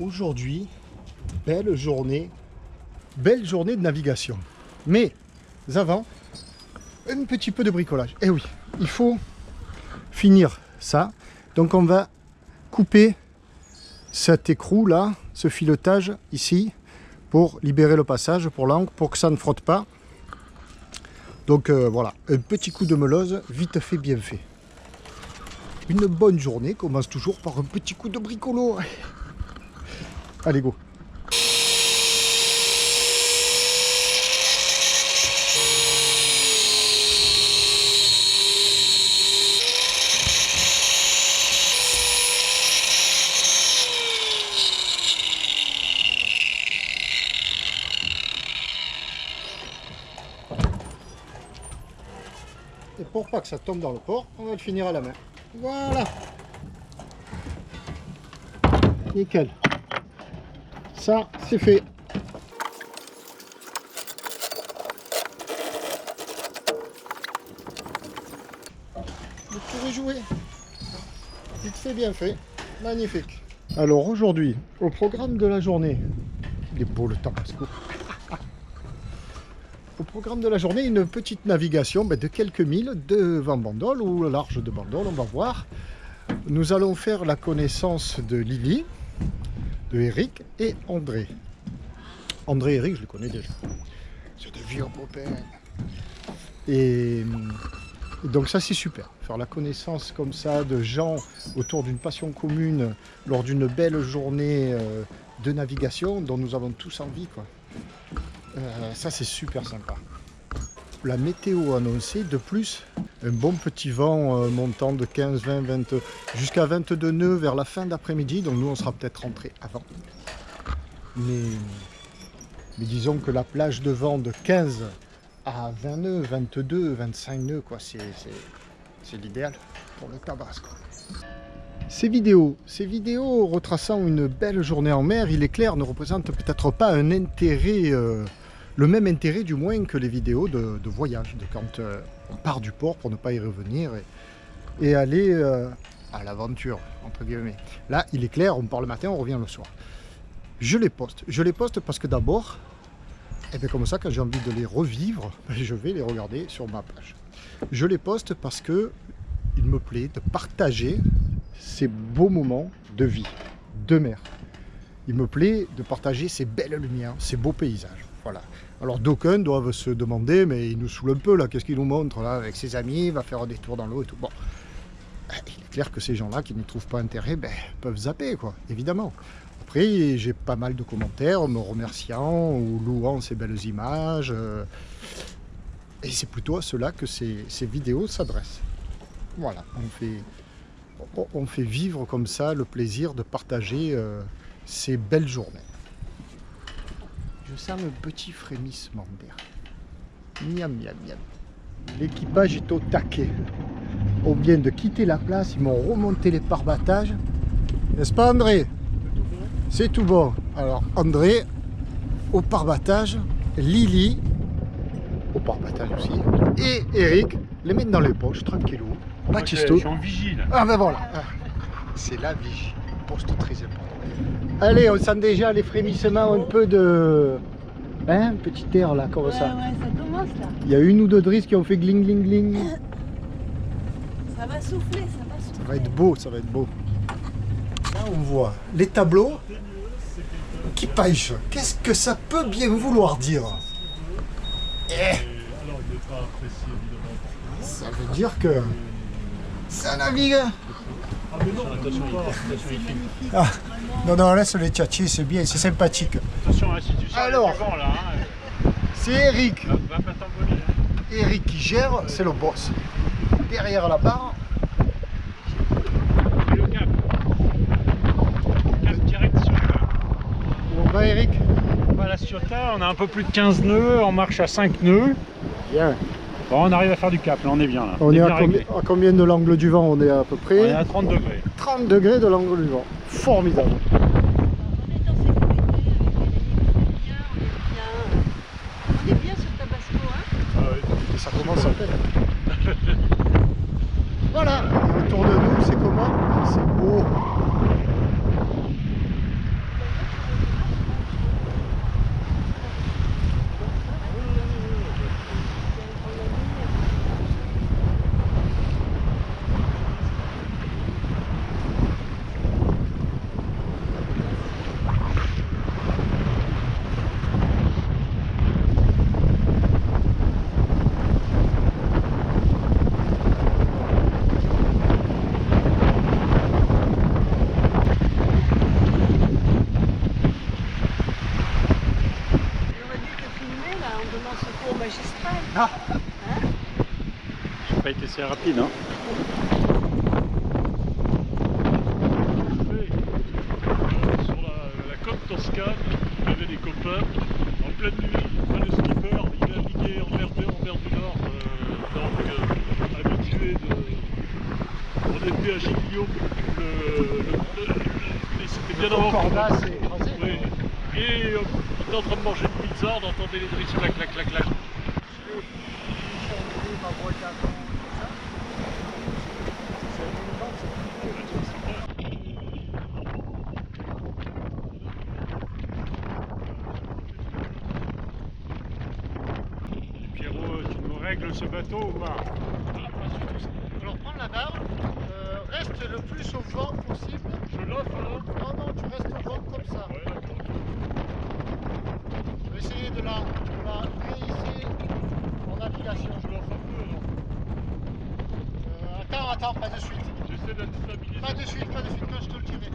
aujourd'hui, belle journée de navigation. Mais avant, un petit peu de bricolage. Eh oui, il faut finir ça. Donc on va couper cet écrou là, ce filetage ici, pour libérer le passage pour l'encre, pour que ça ne frotte pas. Donc voilà, un petit coup de meuleuse, vite fait, bien fait. Une bonne journée commence toujours par un petit coup de bricolo. Allez, go. Et pour pas que ça tombe dans le port, on va le finir à la main. Voilà. Nickel. Ça, c'est fait. Le tour est joué. Vite fait, bien fait. Magnifique. Alors aujourd'hui, au programme de la journée, il est beau le temps, Pasco. Au programme de la journée, une petite navigation de quelques milles devant Bandol ou le large de Bandol, on va voir. Nous allons faire la connaissance de Lily, de Eric et André. André et Eric, je les connais déjà. C'est de vieux copains. Et donc ça c'est super, faire la connaissance comme ça de gens autour d'une passion commune lors d'une belle journée de navigation dont nous avons tous envie, quoi. Ça c'est super sympa. La météo annoncée de plus, un bon petit vent montant de 15, 20, 20 jusqu'à 22 nœuds vers la fin d'après-midi, donc nous on sera peut-être rentrés avant. Mais disons que la plage de vent de 15 à 20 nœuds, 22, 25 nœuds, quoi, c'est l'idéal pour le Tabasco. Ces vidéos retraçant une belle journée en mer, il est clair, ne représentent peut-être pas un intérêt, le même intérêt du moins que les vidéos de voyage, de quand on part du port pour ne pas y revenir et aller à l'aventure, entre guillemets. Là, il est clair, on part le matin, on revient le soir. Je les poste parce que d'abord, comme ça, quand j'ai envie de les revivre, je vais les regarder sur ma page. Je les poste parce que il me plaît de partager ces beaux moments de vie, de mer. Il me plaît de partager ces belles lumières, ces beaux paysages. Voilà. Alors d'aucuns doivent se demander, mais il nous saoule un peu là, qu'est-ce qu'il nous montre là avec ses amis, il va faire des tours dans l'eau et tout. Bon, il est clair que ces gens-là qui ne trouvent pas intérêt, peuvent zapper, quoi, évidemment. Après, j'ai pas mal de commentaires me remerciant ou louant ces belles images. Et c'est plutôt à cela que ces vidéos s'adressent. Voilà, on fait vivre comme ça le plaisir de partager ces belles journées. Je sens un petit frémissement d'air. Miam, miam, miam. L'équipage est au taquet. On vient de quitter la place, ils m'ont remonté les pare-battages. N'est-ce pas, André? C'est tout bon. Alors, André, au pare-battage, Lily, au pare-battage aussi, et Eric, les mettent dans les poches, tranquillou. Baptisto. Je suis en vigile. Ah ben voilà. C'est la vigie. Poste très important. Allez, on sent déjà les frémissements un peu de... Hein, petit air là, comme ça. Ouais, ça commence là. Il y a une ou deux drisses qui ont fait gling gling gling. Ça va souffler, ça va souffler. Ça va être beau, ça va être beau. Là on voit les tableaux qui pêchent. Qu'est-ce que ça peut bien vouloir dire? Ça veut dire que ça navigue. Ah, non, laisse les tchatchis, c'est bien, c'est sympathique. Attention, si tu sors alors, du vent, là, c'est Eric. va pas t'envoler. Eric qui gère, c'est le boss. Derrière la barre. Et le cap. Cap direct sur là. Où on va, Eric? On va à la Ciotat, on a un peu plus de 15 nœuds, on marche à 5 nœuds. Bien. Bon, on arrive à faire du cap, là on est bien là. On est bien à combien de l'angle du vent? On est à peu près On est à 30 degrés. 30 degrés de l'angle du vent. Formidable. On est en sécurité avec les lumières, on est bien sur Tabasco, hein. Et ça commence à peine. Voilà. Et autour de nous, c'est comment? C'est beau. magistral. Ah. J'ai pas été si rapide, hein. Sur la côte toscane, il y avait des copains, en pleine nuit, le skipper, il naviguait en mer du Nord, habitué de... On était à Giglio, c'était bien avant. Cordas est écrasé. Oui. Et on était en train de manger une pizza, on entendait les drisses clac clac clac clac. Pierrot, tu nous règles ce bateau ou pas? Alors prends la barre, reste le plus au vent possible. Je l'offre là. Non, non, tu restes au vent comme ça. Ouais, d'accord. Je vais essayer de la réhisser en navigation. Je l'offre un peu alors. Attends, pas de suite. J'essaie d'être stabilisé. Pas de suite, quand je te le dirai.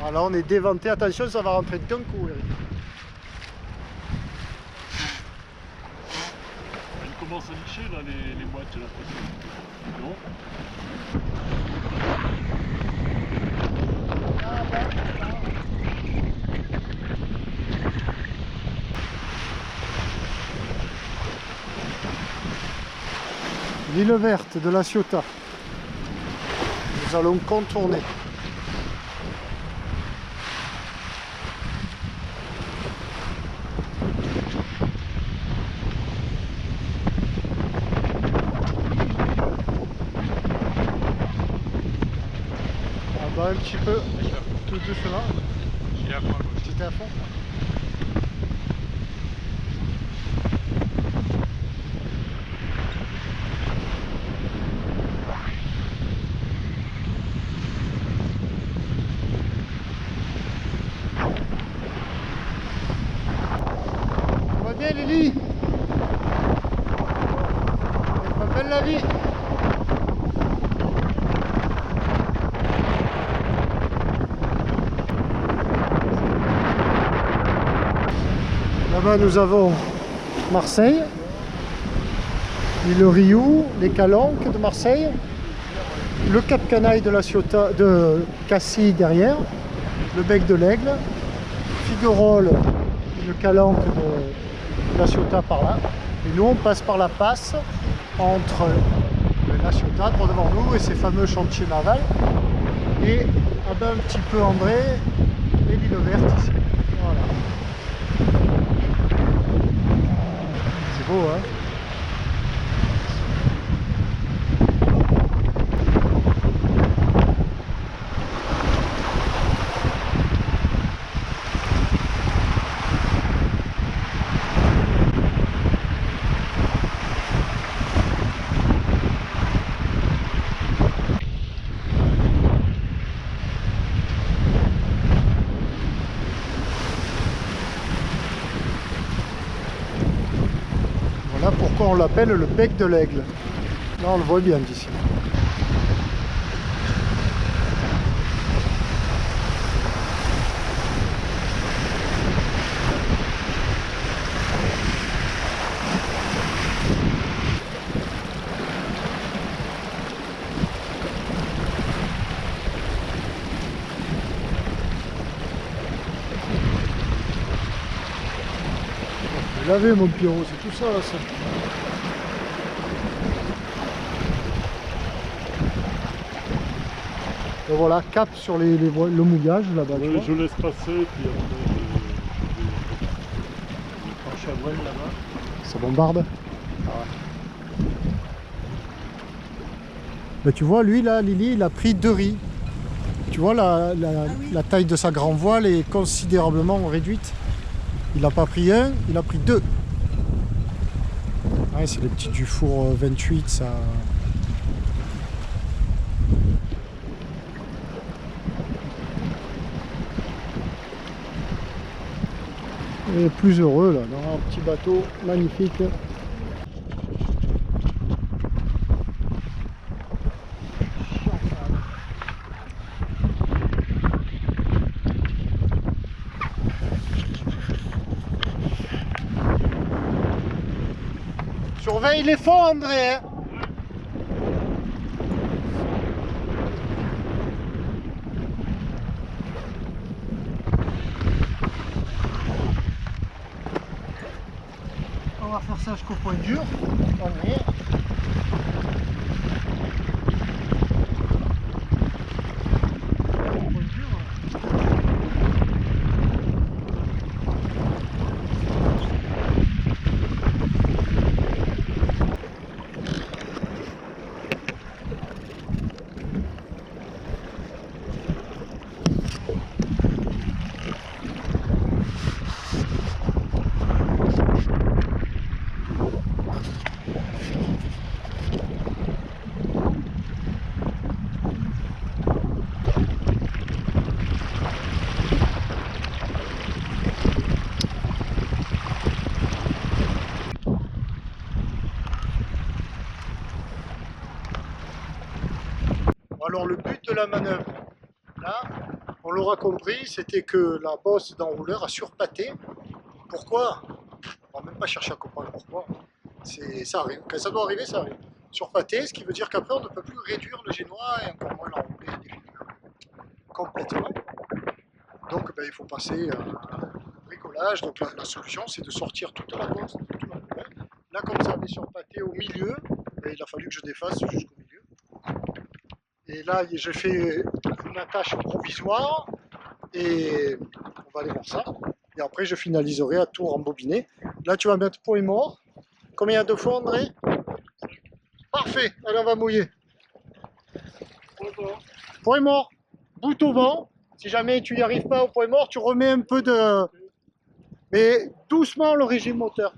Alors on est déventé, attention, ça va rentrer d'un coup, Eric. Il commence à licher là les moites, j'ai l'impression. Non? L'île verte de la Ciotat. Nous allons contourner. Un petit peu, tout doucement. J'ai à fond. J'étais à fond. Ça va bien, Lily? C'est pas belle la vie. Là-bas, nous avons Marseille, l'île Riou, les Calanques de Marseille, le Cap Canaille de la Ciotat, de Cassis derrière, le Bec de l'Aigle, Figuerolles, le Calanque de la Ciotat par là. Et nous, on passe par la passe entre la Ciotat, droit devant nous, et ces fameux chantiers navals. Et un petit peu André et l'île verte ici. Voilà. C'est beau, hein? Voilà pourquoi on l'appelle le bec de l'aigle. Là on le voit bien d'ici. Lavé mon Pierrot, c'est tout ça, ça. Et voilà, cap sur le mouillage là-bas. Ouais, je laisse passer, puis après je penche à voile là-bas. Ça bombarde. Ah ouais. Mais tu vois, lui là, Lily, il a pris 2 riz. Tu vois, la taille de sa grand voile est considérablement réduite. Il n'a pas pris 1, il a pris 2. Ouais, c'est les petits du four 28, ça. Et plus heureux là, dans un petit bateau magnifique. Surveille les fonds, André, hein. On va faire ça jusqu'au point dur. André. Alors le but de la manœuvre, là, on l'aura compris, c'était que la bosse d'enrouleur a surpâté. Pourquoi? On va même pas chercher à comprendre pourquoi. Ça arrive. Quand ça doit arriver, ça arrive. Surpâté, ce qui veut dire qu'après on ne peut plus réduire le génois et encore moins l'enrouler complètement. Donc ben, il faut passer au bricolage. Donc la solution c'est de sortir toute la bosse de tout l'enrouleur. Là comme ça avait surpâté au milieu, et il a fallu que je défasse jusqu'au milieu. Et là, j'ai fait une attache provisoire et on va aller voir ça. Et après, je finaliserai à tout rembobiner. Là, tu vas mettre point mort. Combien de fois, André? Parfait. Allez, on va mouiller. Point mort. Bout au vent. Si jamais tu n'y arrives pas au point mort, tu remets un peu de... Mais doucement le régime moteur.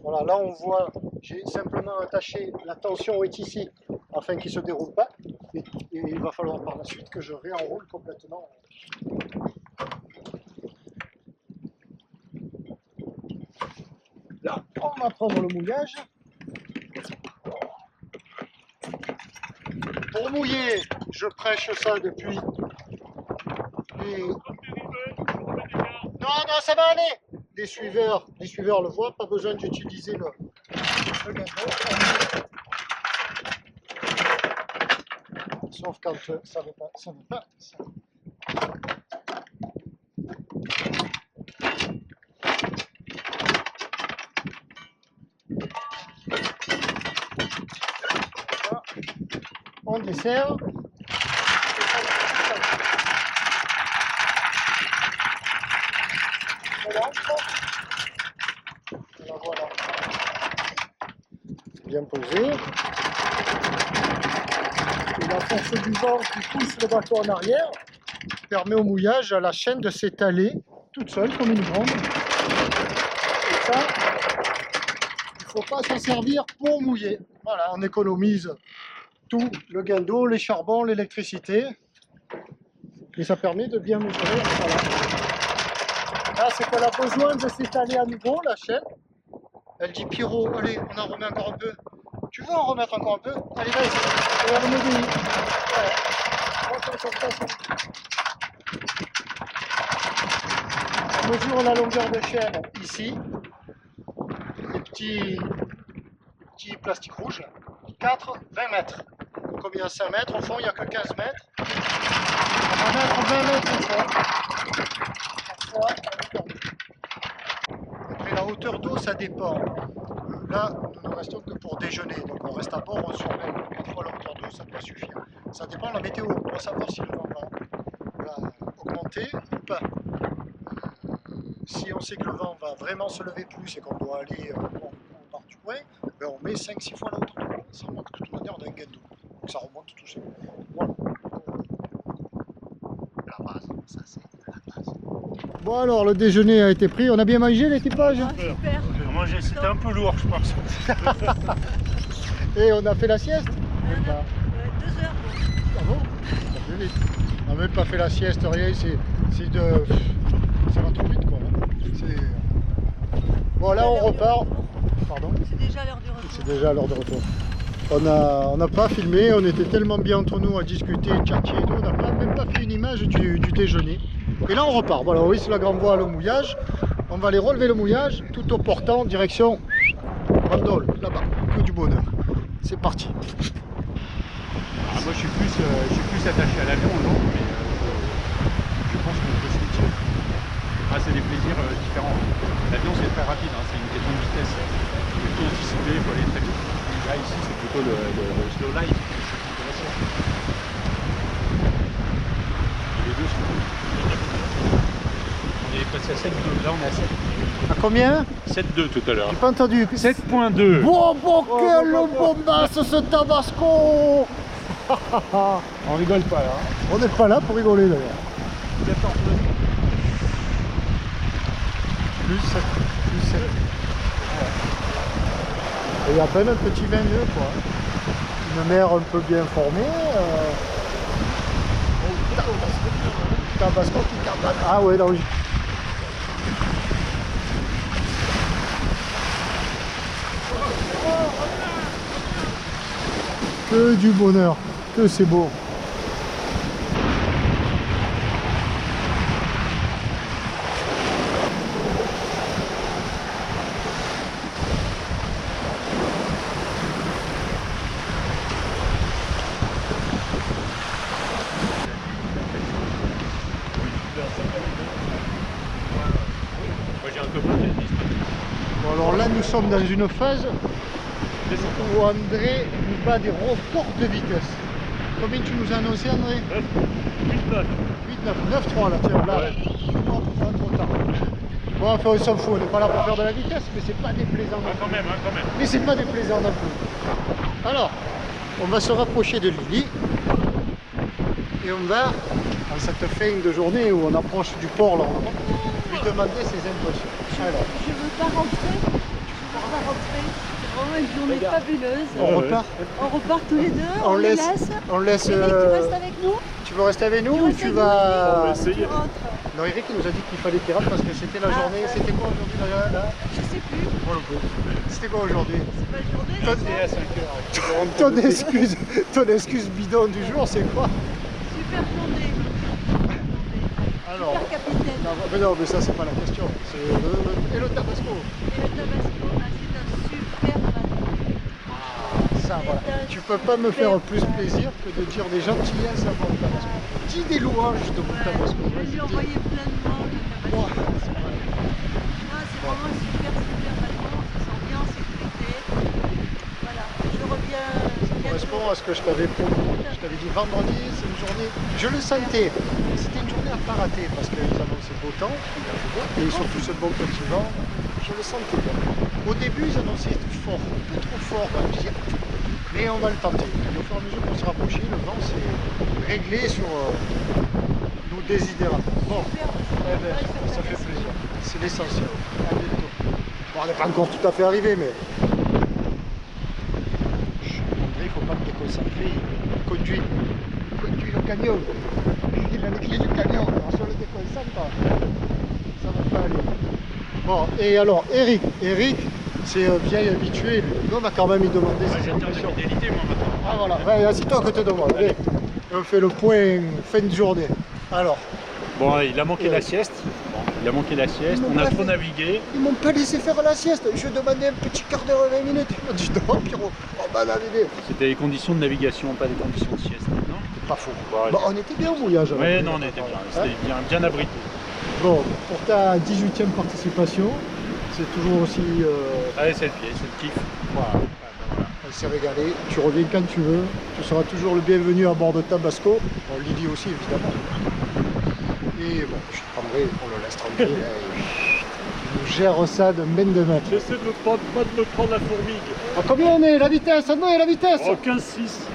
Voilà, là on voit, j'ai simplement attaché, la tension est ici, afin qu'il ne se déroule pas. Et il va falloir par la suite que je réenroule complètement. Là, on va prendre le mouillage. Pour mouiller, je prêche ça depuis... Non, ça va aller. Les suiveurs le voient, pas besoin d'utiliser le gazon. Sauf quand ça ne veut pas. Ça. On dessert. Voilà. Bien posé. Et la force du vent qui pousse le bateau en arrière permet au mouillage à la chaîne de s'étaler toute seule comme une grande. Et ça, il ne faut pas s'en servir pour mouiller. Voilà, on économise tout, le gain d'eau, les charbons, l'électricité. Et ça permet de bien mesurer. Voilà. Là, c'est qu'elle a besoin de s'étaler à nouveau, la chaîne. Elle dit Pierrot, allez, on en remet encore un peu. Tu veux en remettre encore un peu? Allez, vas-y. Et elle m'obéit. Voilà. On mesure la longueur de chaîne ici. Les petits plastiques rouges. 4, 20 mètres. Comme il y a 5 mètres, au fond il n'y a que 15 mètres. On va mettre 20 mètres au fond. Parfois, après la hauteur d'eau, ça dépend. Là, nous ne restons que pour déjeuner. Donc on reste à bord, on surveille. Une fois la hauteur d'eau, ça doit suffire. Ça dépend de la météo. On va savoir si le vent va augmenter ou pas. Si on sait que le vent va vraiment se lever plus et qu'on doit aller au bord du coin, ben on met 5-6 fois la hauteur d'eau. Ça remonte de toute manière, on a un gain d'eau. Donc ça remonte tout seul. Voilà. La base, ça c'est la base. Bon alors, le déjeuner a été pris. On a bien mangé l'équipage? Super. C'était un peu lourd, je pense. Et on a fait la sieste? 2 heures. Ah bon? Ça fait vite. On n'a même pas fait la sieste, rien. Ça va trop vite quoi. Bon là on repart. Pardon? C'est déjà l'heure du retour. C'est déjà l'heure de retour. On n'a pas filmé, on était tellement bien entre nous à discuter, tchatcher et tout, on n'a même pas fait une image du déjeuner. Et là on repart. Voilà, oui, c'est la grande voile au mouillage. On va aller relever le mouillage tout au portant, direction Bandol, là-bas. Que du bonheur. C'est parti. Moi je suis plus attaché à l'avion, non, mais je pense qu'on peut switcher. C'est des plaisirs différents. L'avion c'est très rapide, c'est une question de vitesse. Il faut tout anticiper, il faut aller très vite. Là ici c'est plutôt le slow life, c'est intéressant. Et les deux sont cool. On est passé à 7,2, là on est à 7. À combien? 7,2 tout à l'heure. J'ai pas entendu. 7,2. Bon, quel bombasse ce tabasco. On rigole pas là. On n'est pas là pour rigoler d'ailleurs. 14 Plus 7. Et à peine un petit 22 quoi. Une mer un peu bien formée. Tabasco qui cabane. Ah ouais, là oui. Que du bonheur, que c'est beau. Bon, alors là nous sommes dans une phase où André nous bat des records de vitesse. Combien tu nous as annoncé André? 8-9. 9-3 là, tiens, là. Ouais. Oh, trop tard. Bon, enfin on s'en fout, on n'est pas là pour faire de la vitesse, mais c'est pas déplaisant non plus. quand même. Mais c'est pas déplaisant non plus. Alors, on va se rapprocher de Lily. Et on va, dans cette fin de journée où on approche du port là, on va lui demander ses impressions. Alors, Je veux pas rentrer. C'est vraiment une journée fabuleuse. on repart. On repart tous les deux. On les laisse. Eric, tu restes avec nous? Tu veux rester avec nous ou restes tu avec vas... nous, va essayer. Tu rentres. Non, Eric il nous a dit qu'il fallait qu'il rentre parce que c'était la journée. C'était quoi aujourd'hui là? Je sais plus. C'était quoi aujourd'hui? C'est pas une journée. Ton- c'est ça ton excuse bidon du jour, c'est quoi? Super journée. Alors, Super capitaine. non, mais ça c'est pas la question. Et le Tabasco? Et le Tabasco, c'est un super bateau. Ça, voilà. Tu peux pas me faire plus plaisir que de dire des gentillesses à mon Tabasco. Dis des louanges de mon Tabasco. Je vais lui envoyer plein de monde le Tabasco. C'est vraiment un super bateau. On se sent bien en sécurité. Voilà. Je reviens. Ça correspond à ce que je t'avais promis. Je t'avais dit vendredi, c'est une journée. Je le sentais. C'était une journée à pas rater parce qu'ils annonçaient beau temps. Et surtout ce bon petit vent. Je le sentais bien. Au début, ils annonçaient fort, un peu trop fort. Je disais, mais on va le tenter. Et au fur et à mesure qu'on se rapprochait, le vent s'est réglé sur nos désidérates. Bon, eh ben, ça fait plaisir. C'est l'essentiel. À bientôt. Bon, on n'est pas encore tout à fait arrivé, mais. André, il ne faut pas te déconcentrer. Il conduit le camion. Il a les clés du camion. Alors si on le déconcentre, ça ne va pas aller. Bon, et alors, Eric, c'est un vieil habitué, lui. L'homme a quand même demandé ses J'ai un terme de invitations. fidélité, moi, maintenant. Ah voilà, ouais, assis-toi à côté de moi. Allez, on fait le point fin de journée. Alors, Bon, il a manqué la sieste. Bon, il a manqué la sieste. On a trop navigué. ils m'ont pas laissé faire la sieste. Je demandais un petit quart d'heure, 20 minutes. Ils m'ont dit non, Pierrot, on va naviguer. C'était les conditions de navigation, pas les conditions de sieste. Non? C'est pas faux. Bon, Bon, on était bien au mouillage. alors. Ouais, non, on était bien. C'était bien abrité. Bon, pour ta 18e participation, c'est toujours aussi... Allez, c'est le pied, c'est le kiff. Voilà. On s'est régalé. Tu reviens quand tu veux. Tu seras toujours le bienvenu à bord de Tabasco. Bon, Lily aussi, évidemment. Et bon, je prendrai, on le laisse tranquille. Il nous gère ça de main de maître. J'essaie de pas de me prendre la fourmigue. À combien on est? La vitesse? On est la vitesse? Oh, 15-6.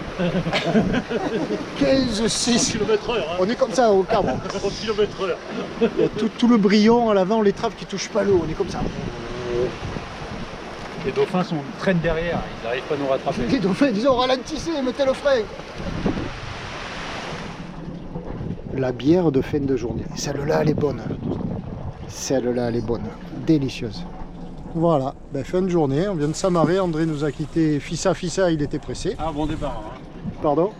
15-6. km/h. Hein. On est comme ça au câble. 30 km/h. Il y a tout le brillant à l'avant, les traves qui touchent pas l'eau. On est comme ça. Les dauphins traînent derrière, ils n'arrivent pas à nous rattraper. Les dauphins, disons, ralentissez, mettez le frein. La bière de fin de journée. Celle-là, elle est bonne. Celle-là, elle est bonne. Délicieuse. Voilà, ben, fin de journée. On vient de s'amarrer. André nous a quitté. Fissa, il était pressé. Ah, bon départ. Hein. Pardon?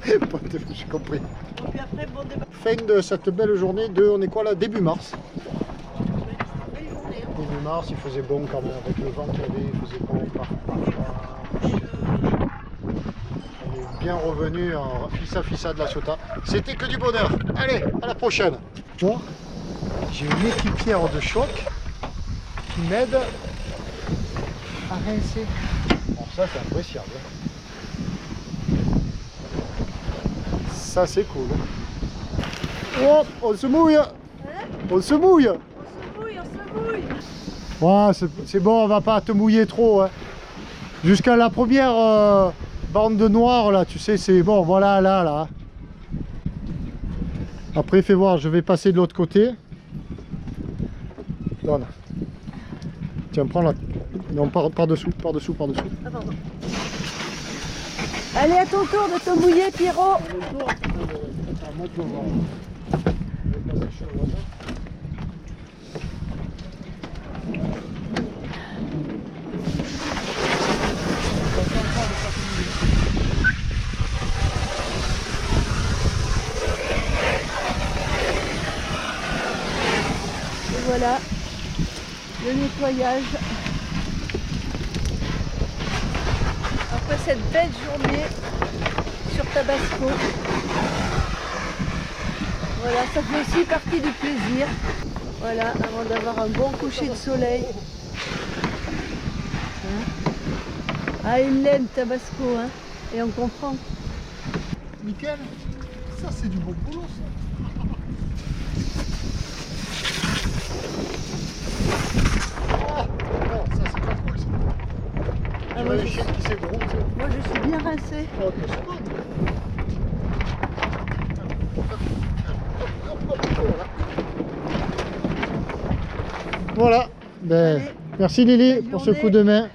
J'ai compris. Et puis après, bon débat. Fin de cette belle journée de, on est quoi là? Début mars. Belle journée. Hein. Début mars, il faisait bon quand même. Avec le vent qu'il y avait, il faisait bon. On est bien revenu en Fissa de la Ciotat. C'était que du bonheur. Allez, à la prochaine. Bon, j'ai une équipière de choc qui m'aide à rincer. Bon, ça c'est appréciable. Ça c'est cool. Hop, on se mouille. On se mouille. On se mouille, on se mouille. Ouais, c'est bon, on va pas te mouiller trop. Hein. Jusqu'à la première bande de noir là, tu sais, c'est bon, voilà, là. Après, fais voir, je vais passer de l'autre côté. Donne. Tiens, prends là. Non, par-dessous. Ah, pardon. Allez, à ton tour de te mouiller, Pierrot. Et voilà, le nettoyage. Après cette belle journée sur Tabasco. Voilà, ça fait aussi partie du plaisir. Voilà, avant d'avoir un bon coucher de soleil. Hein? Ah, il l'aime Tabasco, hein? Et on comprend. Nickel. Ça, c'est du bon boulot, ça. Ah, non, ça, c'est pas cool, ça. Ah, Tu moi, vois les je- chiens qui s'ébroutent. Moi, je suis bien rincée. Oh, que c'est bon. Voilà. Ben, Allez, merci Lily bonne pour ce journée. coup de main.